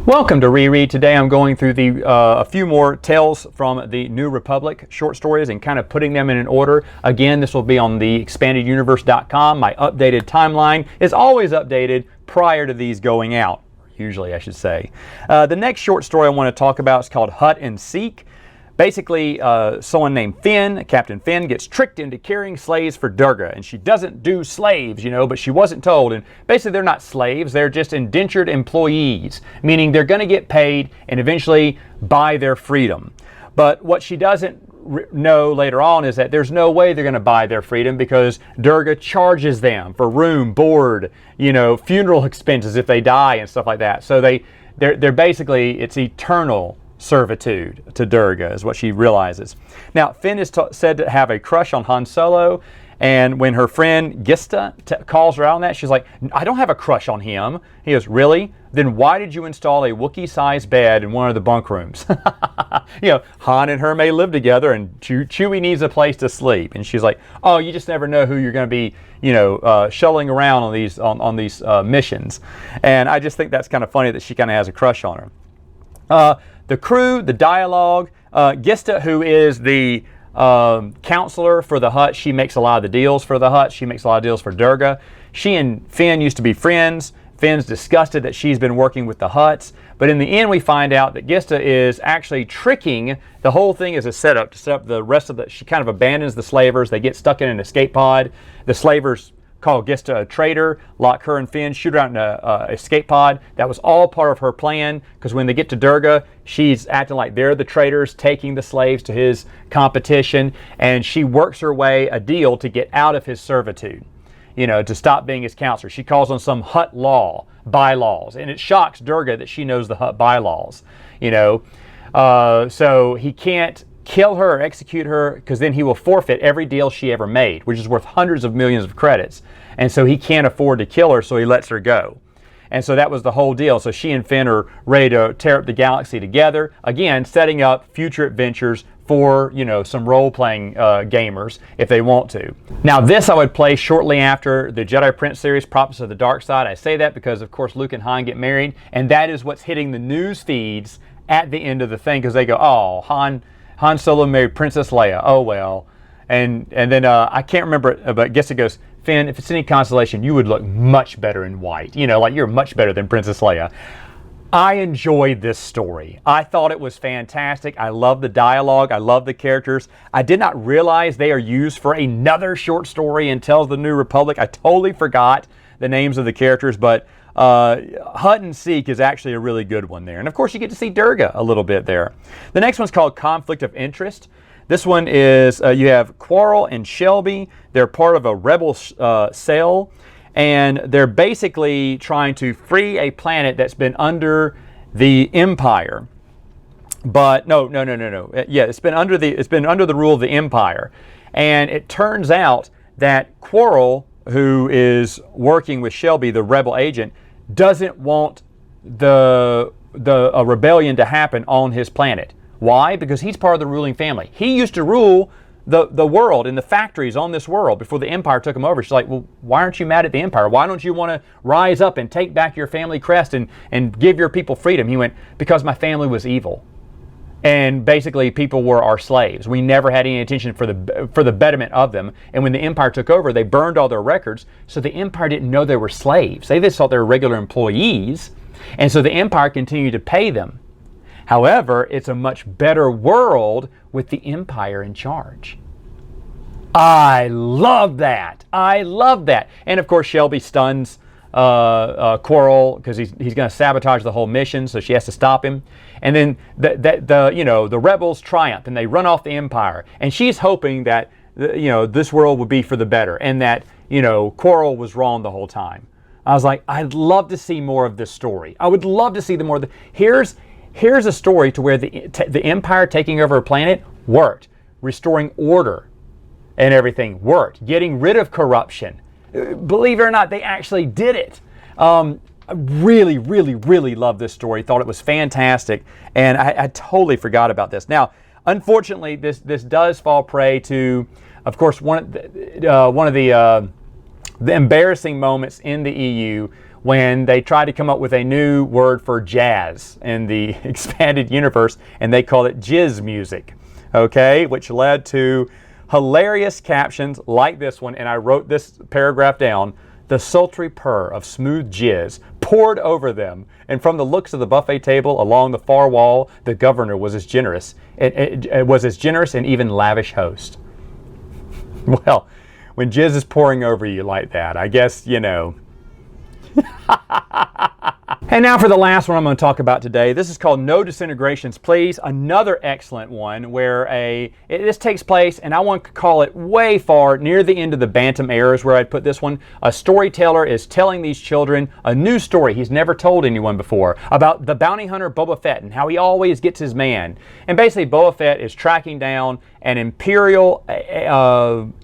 Welcome to Reread. Today I'm going through a few more Tales from the New Republic short stories and kind of putting them in an order. Again, this will be on the expandeduniverse.com. My updated timeline is always updated prior to these going out, usually I should say. The next short story I want to talk about is called Hutt and Seek. Basically, someone named Finn, Captain Finn, gets tricked into carrying slaves for Durga, and she doesn't do slaves, but she wasn't told. And basically, they're not slaves, they're just indentured employees, meaning they're going to get paid and eventually buy their freedom. But what she doesn't know later on is that there's no way they're going to buy their freedom because Durga charges them for room, board, funeral expenses if they die and stuff like that. So they're basically, it's eternal servitude to Durga is what she realizes. Now, Finn is said to have a crush on Han Solo, and when her friend Gista calls her out on that, she's like, I don't have a crush on him. He goes, really? Then why did you install a Wookiee-sized bed in one of the bunk rooms? Han and her may live together, and Chewie needs a place to sleep. And she's like, oh, you just never know who you're going to be, shuttling around on these missions. And I just think that's kind of funny that she kind of has a crush on her. The crew, the dialogue, Gista, who is the counselor for the Hutt, she makes a lot of the deals for the Hutt. She makes a lot of deals for Durga. She and Finn used to be friends. Finn's disgusted that she's been working with the Hutts. But in the end, we find out that Gista is actually tricking. The whole thing is a setup to set up the rest of the... She kind of abandons the slavers. They get stuck in an escape pod. The slavers call Gista a traitor, lock her and Finn, shoot her out in an escape pod. That was all part of her plan, because when they get to Durga, she's acting like they're the traitors, taking the slaves to his competition, and she works her way a deal to get out of his servitude, to stop being his counselor. She calls on some Hutt law, bylaws, and it shocks Durga that she knows the Hutt bylaws, so he can't kill her or execute her, because then he will forfeit every deal she ever made, which is worth hundreds of millions of credits. And so he can't afford to kill her, so he lets her go. And so that was the whole deal. So she and Finn are ready to tear up the galaxy together, again, setting up future adventures for, some role-playing gamers if they want to. Now, this I would play shortly after the Jedi Prince series, Prophets of the Dark Side. I say that because, of course, Luke and Han get married, and that is what's hitting the news feeds at the end of the thing, because they go, oh, Han Solo married Princess Leia. Oh, well. And then I can't remember it, but I guess it goes, Finn, if it's any consolation, you would look much better in white. Like you're much better than Princess Leia. I enjoyed this story. I thought it was fantastic. I love the dialogue. I love the characters. I did not realize they are used for another short story in Tales of the New Republic. I totally forgot the names of the characters, but Hutt and Seek is actually a really good one there. And of course you get to see Durga a little bit there. The next one's called Conflict of Interest. This one is, you have Quarrel and Shelby. They're part of a rebel cell, and they're basically trying to free a planet that's been under the Empire. But no. Yeah, it's been under the rule of the Empire. And it turns out that Quarrel, who is working with Shelby, the rebel agent, doesn't want a rebellion to happen on his planet. Why? Because he's part of the ruling family. He used to rule the world and the factories on this world before the Empire took him over. She's like, well, why aren't you mad at the Empire? Why don't you want to rise up and take back your family crest and give your people freedom? He went, because my family was evil. And basically, people were our slaves. We never had any attention for the betterment of them. And when the Empire took over, they burned all their records. So the Empire didn't know they were slaves. They just thought they were regular employees. And so the Empire continued to pay them. However, it's a much better world with the Empire in charge. I love that. I love that. And of course, Shelby stuns Quarrel because he's going to sabotage the whole mission, so she has to stop him. And then the rebels triumph and they run off the Empire, and she's hoping that this world would be for the better, and that Quarrel was wrong the whole time. I was like, I'd love to see more of this story. I would love to see the more. Here's a story to where the Empire taking over a planet worked, restoring order and everything worked, getting rid of corruption. Believe it or not, they actually did it. I really, really, really love this story. Thought it was fantastic, and I totally forgot about this. Now, unfortunately, this does fall prey to, of course, one of the embarrassing moments in the EU when they tried to come up with a new word for jazz in the expanded universe, and they called it jizz music, okay, which led to hilarious captions like this one, and I wrote this paragraph down. The sultry purr of smooth jizz poured over them, and from the looks of the buffet table along the far wall, the governor was as generous. It was as generous and even lavish host. Well, when jizz is pouring over you like that, I guess, you know. And now for the last one I'm going to talk about today. This is called No Disintegrations Please. Another excellent one where this takes place, and I want to call it way far near the end of the Bantam era is where I'd put this one. A storyteller is telling these children a new story he's never told anyone before about the bounty hunter Boba Fett and how he always gets his man. And basically Boba Fett is tracking down an Imperial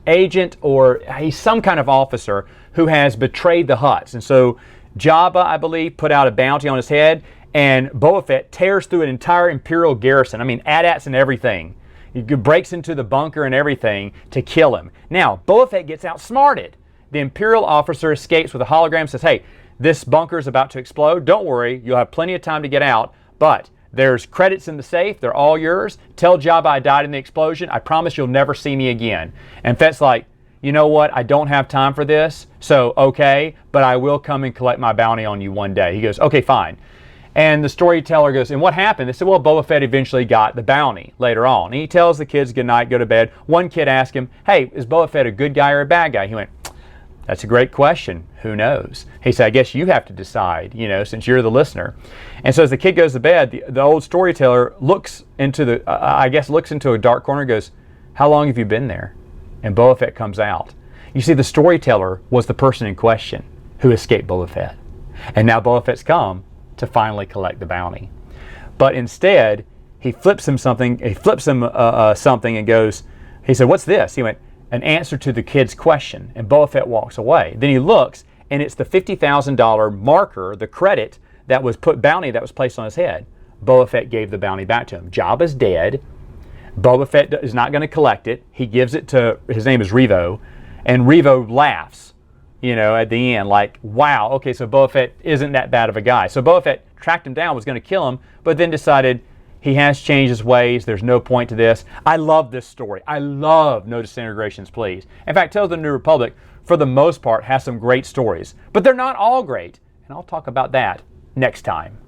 agent, or he's some kind of officer who has betrayed the Hutts. And so Jabba, I believe, put out a bounty on his head, and Boba Fett tears through an entire Imperial garrison. I mean, AT-ATs and everything. He breaks into the bunker and everything to kill him. Now, Boba Fett gets outsmarted. The Imperial officer escapes with a hologram and says, hey, this bunker is about to explode. Don't worry, you'll have plenty of time to get out, but there's credits in the safe. They're all yours. Tell Jabba I died in the explosion. I promise you'll never see me again. And Fett's like, you know what, I don't have time for this, so okay, but I will come and collect my bounty on you one day. He goes, okay, fine. And the storyteller goes, and what happened? They said, well, Boba Fett eventually got the bounty later on. And he tells the kids good night, go to bed. One kid asked him, hey, is Boba Fett a good guy or a bad guy? He went, that's a great question. Who knows? He said, I guess you have to decide, you know, since you're the listener. And so as the kid goes to bed, the old storyteller looks into looks into a dark corner and goes, how long have you been there? And Boba Fett comes out. You see, the storyteller was the person in question who escaped Boba Fett. And now Boba Fett's come to finally collect the bounty. But instead, he flips him something and goes, he said, what's this? He went, an answer to the kid's question. And Boba Fett walks away. Then he looks, and it's the $50,000 marker, the credit bounty that was placed on his head. Boba Fett gave the bounty back to him. Jabba's dead. Boba Fett is not going to collect it. He gives it to, his name is Revo, and Revo laughs, you know, at the end, like, wow, okay, so Boba Fett isn't that bad of a guy. So Boba Fett tracked him down, was going to kill him, but then decided he has changed his ways. There's no point to this. I love this story. I love No Disintegrations Please. In fact, Tales of the New Republic, for the most part, has some great stories, but they're not all great, and I'll talk about that next time.